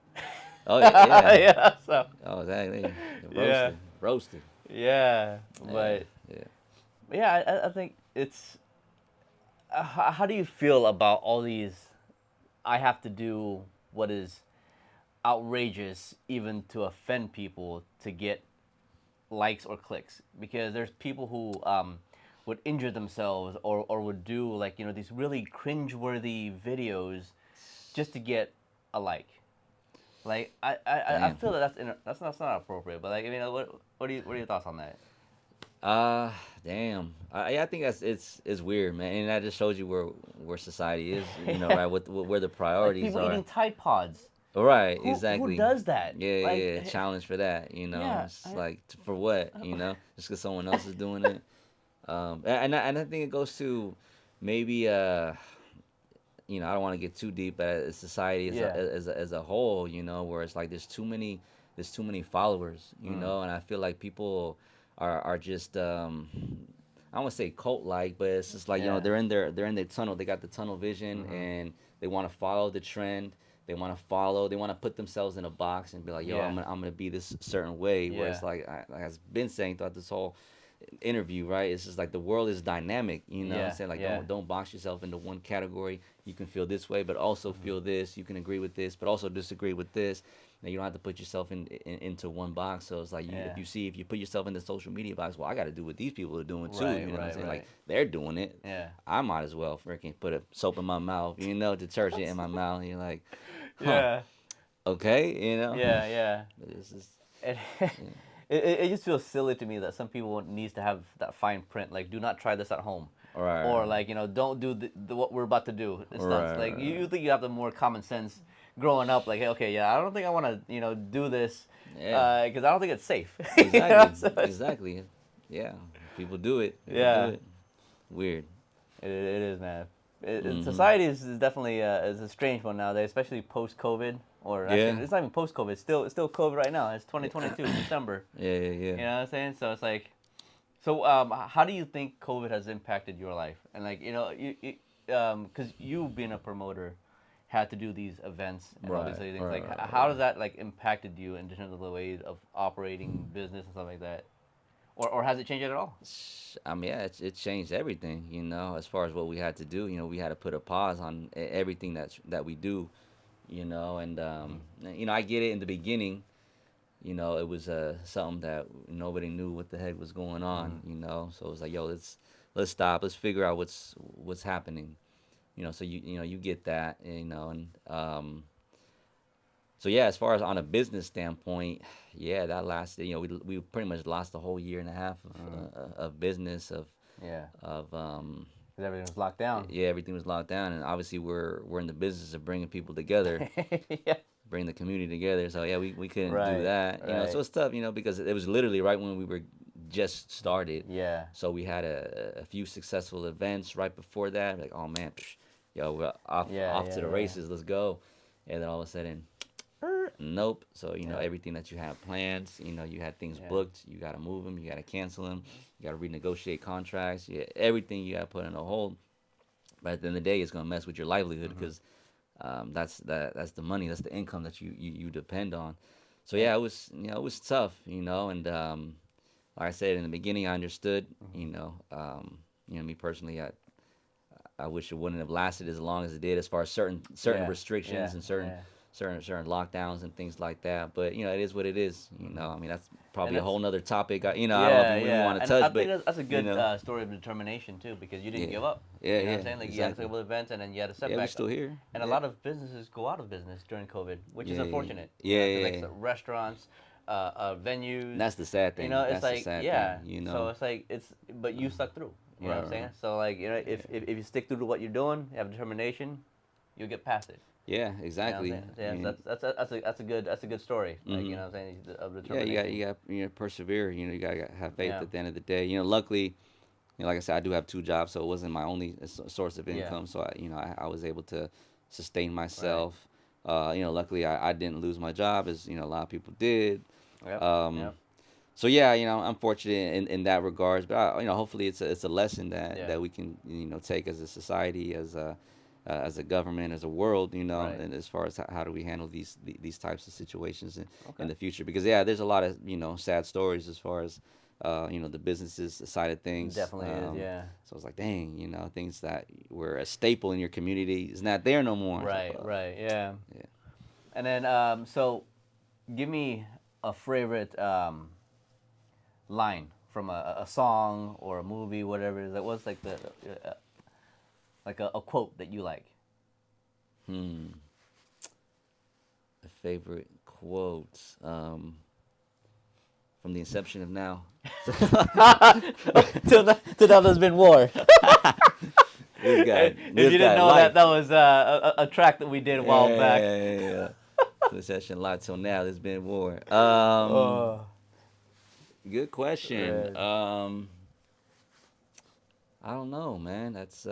Oh yeah, yeah. Yeah, so Oh, exactly. yeah, Roasted, roasted. yeah, Yeah, but yeah. yeah, I think it's. How do you feel about all these? I have to do what is outrageous, even to offend people, to get likes or clicks, because there's people who would injure themselves, or would do like these really cringeworthy videos just to get a like. Like I Damn. feel that that's not appropriate. But like, what are your thoughts on that? Uh, damn. Yeah, I think it's weird, man, and that just shows you where society is. Right? Where the Like priorities people are. eating Tide Pods. Right. Who Exactly. does that? Yeah, yeah, Like yeah. Challenge for that. yeah, It's just like for what? Just because someone else is doing it. And I think it goes to maybe I don't want to get too deep, but as society yeah. as a whole, where it's like there's too many followers, Mm. and I feel like people are just I don't want to say cult like, but it's just like, Yeah. they're in their tunnel. They got the tunnel vision, Mhm. and they want to follow the trend. They want to put themselves in a box and be like, yo, Yeah. I'm gonna be this certain way. Where Yeah. it's like I've been saying throughout this whole interview, right? It's just like the world is dynamic, what I'm Yeah. saying, like, Yeah. don't box yourself into one category. You can feel this way, but also Mhm. feel this. You can agree with this, but also disagree with this. Now you don't have to put yourself into one box. So it's like, Yeah. if you put yourself in the social media box, well, I got to do what these people are doing too. Right. You know what I'm Right. saying? Like, Right. they're doing it. Yeah. I might as well freaking put a soap in my mouth, detergent in my mouth. And you're like, huh? Yeah. Okay, Yeah. Yeah. This is It, yeah. it just feels silly to me that some people needs to have that fine print, like do not try this at home, or Right, like don't do what we're about to do. It's not right, like right, you think you have the more common sense growing up, like, hey, okay, yeah, I don't think I want to do this yeah. because I don't think it's safe. Exactly. So Exactly. Yeah. People do it. People do yeah, it. Weird. it is, man. Mm-hmm. Society is definitely is a strange one nowadays, especially post COVID, or Yeah. actually it's not even post COVID. It's still COVID right now. It's Yeah. 2022 December. Yeah. Yeah. Yeah. You know what I'm saying? So it's like, so how do you think COVID has impacted your life? And like, because you being a promoter, had to do these events and all these Right. other things. Right. Like, Right. how Right. does that like impacted you in terms of the way of operating business and stuff like that? Or has it changed it at all? I mean, yeah, it changed everything. As far as what we had to do. We had to put a pause on everything that we do. And Mm-hmm. I get it in the beginning. It was something that nobody knew what the heck was going Mm-hmm. on. So it was like, yo, let's stop. Let's figure out what's happening. So you get that, and So yeah, as far as on a business standpoint, yeah, that lasted. We pretty much lost a whole year and a half of business Yeah, of because everything was locked down. yeah, everything was locked down, and obviously we're in the business of bringing people together, Yeah. bring the community together. So yeah, we couldn't do Right. that. So Right. it's tough, because it was literally right when we were just started. Yeah. So we had a few successful events right before that. Like, oh man, yo, we're Yeah. off to Yeah. the Yeah. races. Let's go. And then all of a sudden, nope. So Yeah. everything that you had planned, you had things Yeah. booked. You got to move them. You got to cancel them. You got to renegotiate contracts. Everything you got to put on a hold. But at the end of the day, it's gonna mess with your livelihood Mm-hmm. because that's the money, that's the income that you depend on. So And yeah, it was tough, and like I said in the beginning, I understood. mhm. Me personally, I wish it wouldn't have lasted as long as it did, as far as certain Yeah. restrictions Yeah. and certain Yeah. certain lockdowns and things like that. But it is what it is. Hmm. I mean, that's And probably a that's whole nother topic. I don't know if yeah, we yeah, want to and I touch, think but that's a you good know, story of determination too, because you didn't yeah, give up. yeah, You know what I'm yeah, saying? Like you had a exactly. couple of events, and then you had a Yeah, we're setback. still here. And a Yeah, lot of businesses go out of business during COVID, which is yeah, unfortunate. You yeah, know, because like yeah. restaurants, And venues, that's the sad you thing. know, it's That's the like sad thing. yeah. So it's like but you stuck through. You know Right, what I'm right, saying? right. So like Yeah, if you stick through to what you're doing, you have determination, you'll get past it. yeah, You know what I'm saying? exactly. I Yeah, mean, that's a good story. Like you hmm know what I'm saying of yeah, determination. you got persevere. You got to have faith Yeah, at the end of the day. Luckily, like I said, I do have two jobs, so it wasn't my only source of yeah, income. So I was able to sustain right. myself. Luckily, I didn't lose my job, as a lot of people did. Yep, Um, yep, so yeah, I'm fortunate in that regards. But hopefully it's a lesson yeah, that we can take as a society, as a government, as a world, right. and as far as how do we handle these types of situations in Okay. the future. Because yeah, there's a lot of sad stories as far as the businesses side of things. Definitely is, yeah. So it's like, dang, things that were a staple in your community is not there no more. It's like, Right, right, yeah. yeah. And then, so give me a favorite line from a song or a movie, whatever it is. That was like like a quote that you like. Hmm. A favorite quote from the inception of now. Till now, there's been war. This guy, If this you didn't guy, know that, life. that was a track that we did a while back. Yeah. From the inception of life till now, there's been war. Oh, Good question. man. I don't know, man. That's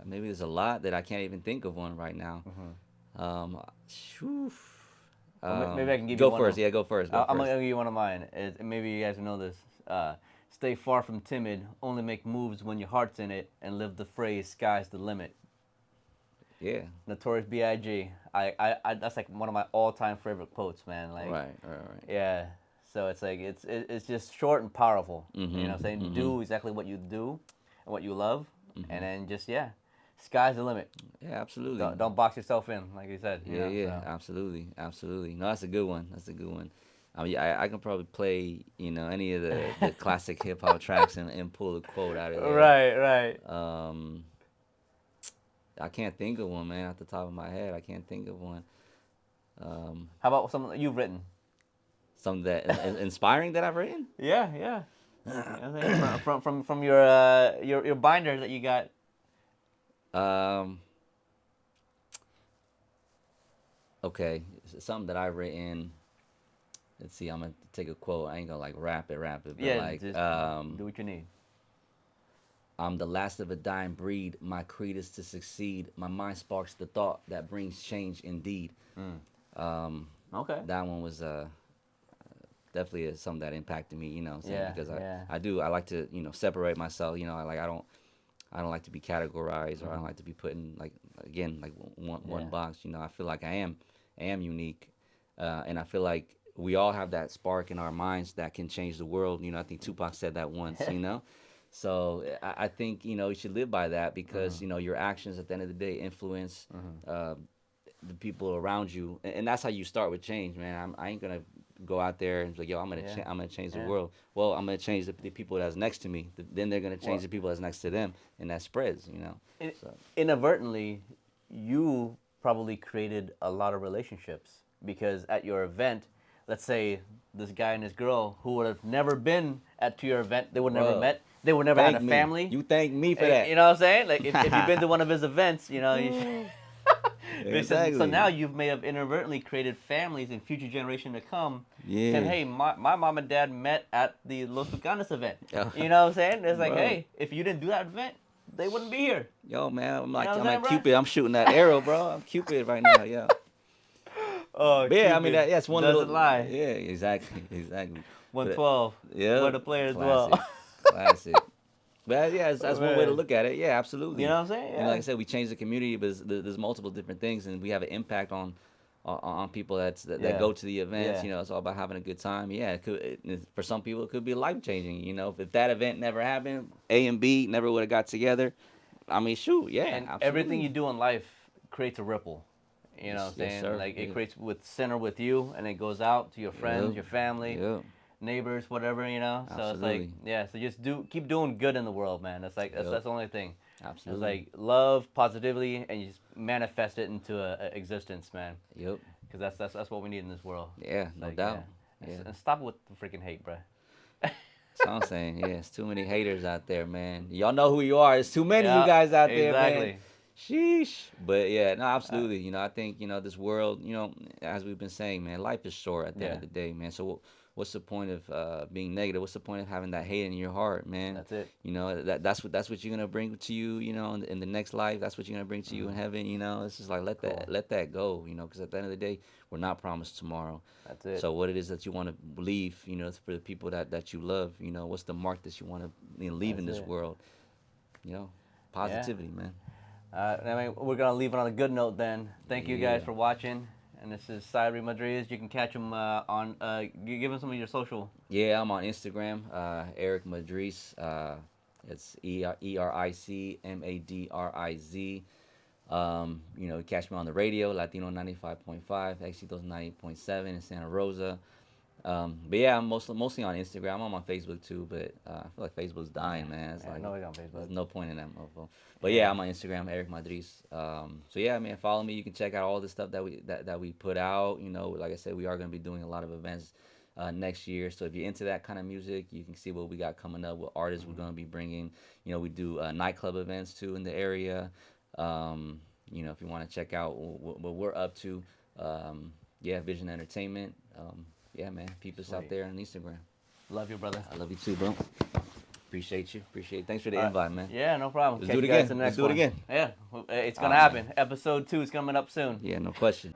maybe there's a lot that I can't even think of one right now. Hmm. Um, Phew. Or maybe I can give you Go one first. of. Yeah, go first. Go I'm first. gonna give you one of mine. Maybe you guys know this. Stay far from timid. Only make moves when your heart's in it, and live the phrase "sky's the limit." Yeah. Notorious B.I.G. That's like one of my all-time favorite quotes, man. Like, Right. Right. Right. yeah. So it's like it's just short and powerful. You know, what I'm Mhm. saying Mhm. do exactly what you do and what you love, and Mhm. then just yeah, sky's the limit. Yeah. Absolutely. Don't box yourself in, like you said. You Yeah, know, yeah, so absolutely, absolutely. No, that's a good one. That's a good one. I mean, I can probably play, any of the classic hip hop tracks and pull a quote out of there. right, right. Um, I can't think of one, man, off the top of my head. I can't think of one. Um, How about something that you've written? Something that inspiring that I've written. Yeah, yeah. You know what I'm saying? From your binder that you got. Um, okay, something that I've written. Let's see. I'm gonna take a quote. I ain't gonna like rap it, but Yeah, like, just do what you need. I'm the last of a dying breed. My creed is to succeed. My mind sparks the thought that brings change indeed. Mm. Um, Okay. that one was definitely something that impacted me. You know what I'm saying? Yeah, Because yeah. I like to separate myself. I don't like to be categorized, or I Hmm. don't like to be put in like, again, like one Yeah. box. I feel like I am unique, and I feel like we all have that spark in our minds that can change the world. I think Tupac said that once. So I think you should live by that, because Hmm. your actions at the end of the day influence Hmm. uh, the people around you, and that's how you start with change, man. I ain't gonna go out there and be like, yo, Yeah. I'm gonna change the Yeah. world. Well, I'm gonna change the people that's next to me. Then they're gonna change Well, the people that's next to them, and that spreads. in, So inadvertently, you probably created a lot of relationships because at your event, let's say this guy and this girl who would have never been to your event, they would never Bro, met, they would never had thank a me. family. You thank me for that. You know what I'm saying? Like if you've been to one of his events, you know, you because so Exactly. now you may have inadvertently created families in future generation to come. Saying, Yeah. hey, my mom and dad met at the Los Tucanes event. Yo, You know what I'm saying? It's like, bro. hey, if you didn't do that event, they wouldn't be here. Yo, man, You know what I'm I'm saying, like bro? Cupid. I'm shooting that arrow, bro. I'm Cupid right now. Yeah. Oh, But yeah, I mean Cupid that's one doesn't little. lie. Yeah, exactly, exactly. But 112, where yeah, the players dwell. classic, classic. But yeah, Oh, that's one way to man. look at it. Yeah, You absolutely. know what I'm saying? You know, like Yeah. I said, we change the community, but there's multiple different things, and we have an impact on people that Yeah. go to the events. Yeah. You know, it's all about having a good time. Yeah, for some people it could be life changing. You know, if that event never happened, A and B never would have got together. I mean, shoot, yeah, And everything you absolutely. do in life creates a ripple. You know what Yes, I'm yes, saying? sir. Like it Yeah, creates with center with you, and it goes out to your friends, yep, your family, yep, neighbors, whatever, you know. So it's like, absolutely. yeah. So just keep doing good in the world, man. That's like Yep, that's the only thing. It's absolutely. like love, positivity, and you just manifest it into a existence, man. Yep. Because that's what we need in this world. Yeah, It's no like, yeah. doubt. Yeah. And stop with the freaking hate, bro. So I'm saying, yeah, it's too many haters out there, man. Y'all know who you are. There's too many of you Yeah, guys out there, man. exactly. Sheesh. But yeah, no, Uh, absolutely. You know, I think, this world, as we've been saying, man, life is short at the end yeah, of the day, man. So what's the point of being negative? What's the point of having that hate in your heart, man? that's it. You know, that's what you're gonna bring to you, in the next life. That's what you're gonna bring to you in Hmm. heaven, It's just like Cool. let that go, because at the end of the day, we're not promised tomorrow. That's it. So what it is that you want to leave, for the people that you love, what's the mark that you want to leave in That's this it. world, you know, Yeah. positivity, man. I mean, we're gonna leave it on a good note then. Thank you guys Yeah, for watching. And this is Eric Madriz. You can catch him on. Give him some of your social. yeah. I'm on Instagram, Eric Madriz. It's EricMadriz. Catch me on the radio, Latino 95.5, Éxitos 90.7 in Santa Rosa. But yeah, I'm mostly on Instagram. I'm on Facebook too, but I feel like Facebook's Yeah. dying, man. It's Yeah. like Nobody on Facebook. there's no point in that mofo. But Yeah. yeah, I'm on Instagram, Eric Madriz. So yeah, man, follow me. You can check out all the stuff that we put out. Like I said, we are gonna be doing a lot of events next year. So if you're into that kind of music, you can see what we got coming up. What artists we're gonna be bringing. We do nightclub events too in the area. If you want to check out what we're up to, yeah, Vision Entertainment. Yeah, man. Peep us out Sweet. there on Instagram. Love you, brother. I love you too, bro. Appreciate you. Appreciate it. Thanks for the All right. invite, man. Yeah, no problem. Let's Catch do it you guys again. in the Let's next do it one. again. Yeah, it's All gonna right, man. happen. Episode 2 is coming up soon. Yeah, no question.